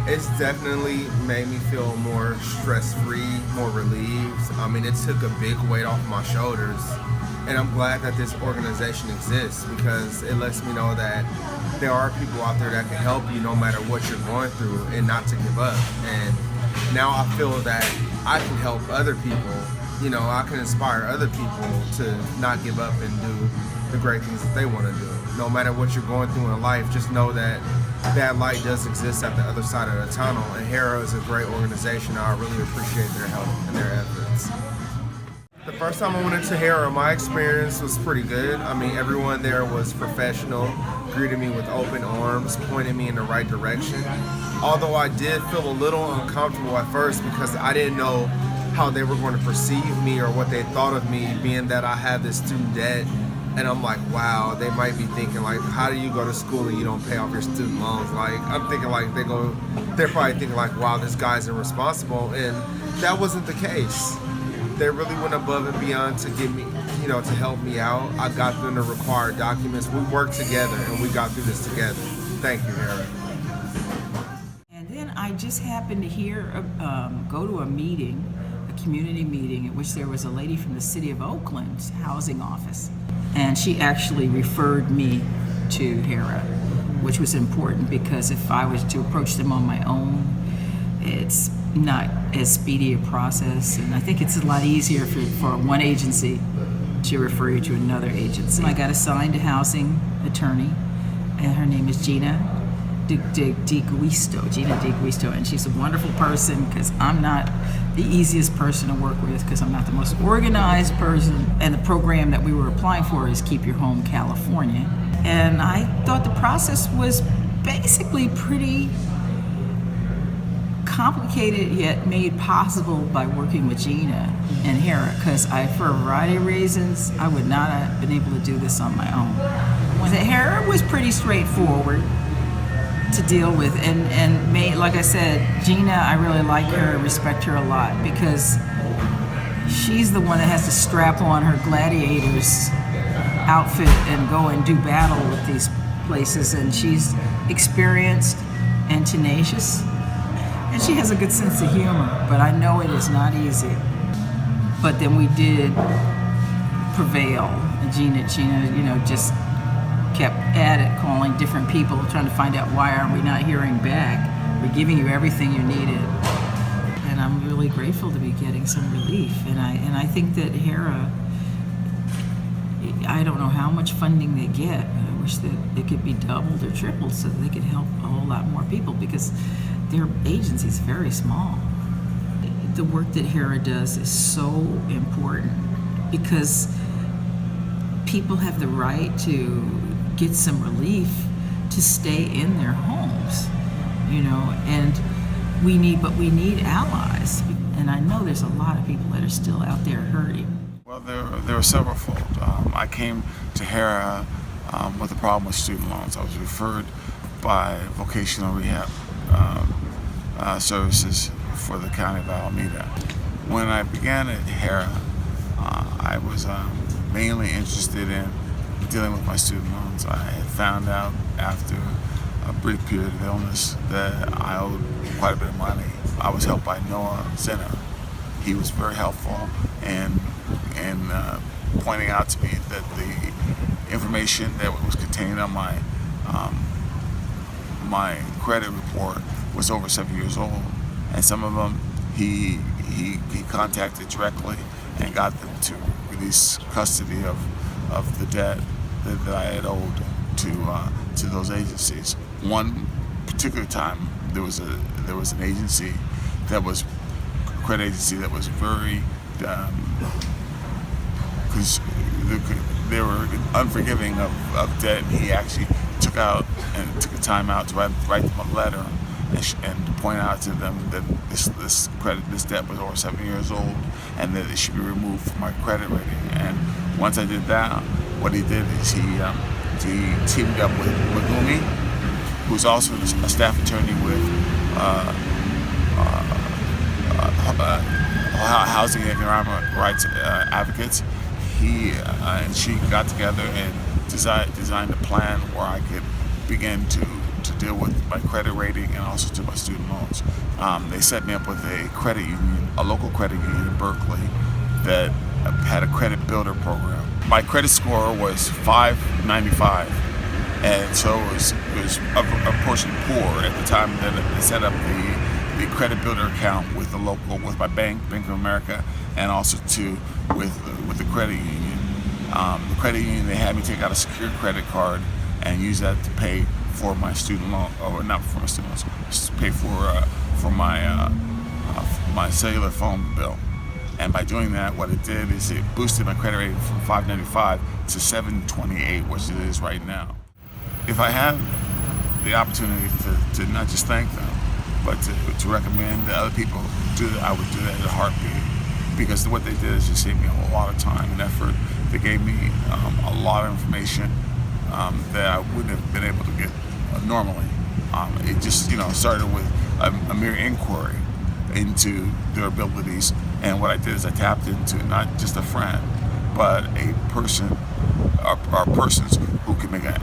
It's definitely made me feel more stress-free, more relieved. I mean, it took a big weight off my shoulders, and I'm glad that this organization exists because it lets me know that there are people out there that can help you no matter what you're going through and not to give up. And now I feel that I can help other people. You know, I can inspire other people to not give up and do the great things that they want to do. No matter what you're going through in life, just know that that light does exist at the other side of the tunnel, and HERA is a great organization. I really appreciate their help and their efforts. The first time I went into HERA, my experience was pretty good. I mean, everyone there was professional, greeted me with open arms, pointed me in the right direction. Although I did feel a little uncomfortable at first because I didn't know how they were going to perceive me or what they thought of me, being that I had this student debt. And I'm like, wow, they might be thinking like, how do you go to school and you don't pay off your student loans? Like, I'm thinking like they're probably thinking like, wow, this guy's irresponsible. And that wasn't the case. They really went above and beyond to give me, you know, to help me out. I got them the required documents. We worked together and we got through this together. Thank you, HERA. And then I just happened to go to a meeting, a community meeting, at which there was a lady from the City of Oakland's housing office. And she actually referred me to HERA, which was important because if I was to approach them on my own, it's not as speedy a process. And I think it's a lot easier for one agency to refer you to another agency. I got assigned a housing attorney, and her name is Gina DeGuisto, and she's a wonderful person because I'm not the easiest person to work with because I'm not the most organized person, and the program that we were applying for is Keep Your Home California. And I thought the process was basically pretty complicated yet made possible by working with Gina and HERA, because for a variety of reasons I would not have been able to do this on my own. The HERA was pretty straightforward to deal with, and like I said, Gina, I really like her, respect her a lot because she's the one that has to strap on her gladiator's outfit and go and do battle with these places, and she's experienced and tenacious, and she has a good sense of humor, but I know it is not easy. But then we did prevail, and Gina, you know, just kept at it, calling different people, trying to find out why aren't we not hearing back. We're giving you everything you needed. And I'm really grateful to be getting some relief. And I think that HERA, I don't know how much funding they get, but I wish that it could be doubled or tripled so that they could help a whole lot more people because their agency is very small. The work that HERA does is so important because people have the right to get some relief to stay in their homes, you know, and we need allies. And I know there's a lot of people that are still out there hurting. Well, there were several fold. I came to HERA with a problem with student loans. I was referred by vocational rehab services for the County of Alameda. When I began at HERA, I was mainly interested in dealing with my student loans. I had found out after a brief period of illness that I owed quite a bit of money. I was helped by Noah Zinner. He was very helpful in pointing out to me that the information that was contained on my credit report was over 7 years old, and some of them he contacted directly and got them to release custody of the debt that I had owed to those agencies. One particular time, there was an agency that was a credit agency that was very because they were unforgiving of debt. And he actually took a time out to write them a letter and to point out to them that this debt was over 7 years old and that it should be removed from my credit rating. And once I did that, what he did is he teamed up with Magumi, who's also a staff attorney with Housing and Economic Rights Advocates. He and she got together and designed a plan where I could begin to deal with my credit rating and also to my student loans. They set me up with a credit union, a local credit union in Berkeley that had a credit builder program. My credit score was 595, and so it was a portion poor at the time that I set up the credit builder account with my bank, Bank of America, and also with the credit union. The credit union, they had me take out a secure credit card and use that to pay for my student loan, or not for my student loans, just pay for my cellular phone bill. And by doing that, what it did is it boosted my credit rating from 595 to 728, which it is right now. If I had the opportunity to not just thank them, but to recommend that other people do that, I would do that in a heartbeat. Because what they did is just saved me a lot of time and effort. They gave me a lot of information that I wouldn't have been able to get normally. It just started with a mere inquiry into their abilities, and what I did is I tapped into not just a friend, but a person or persons who can make an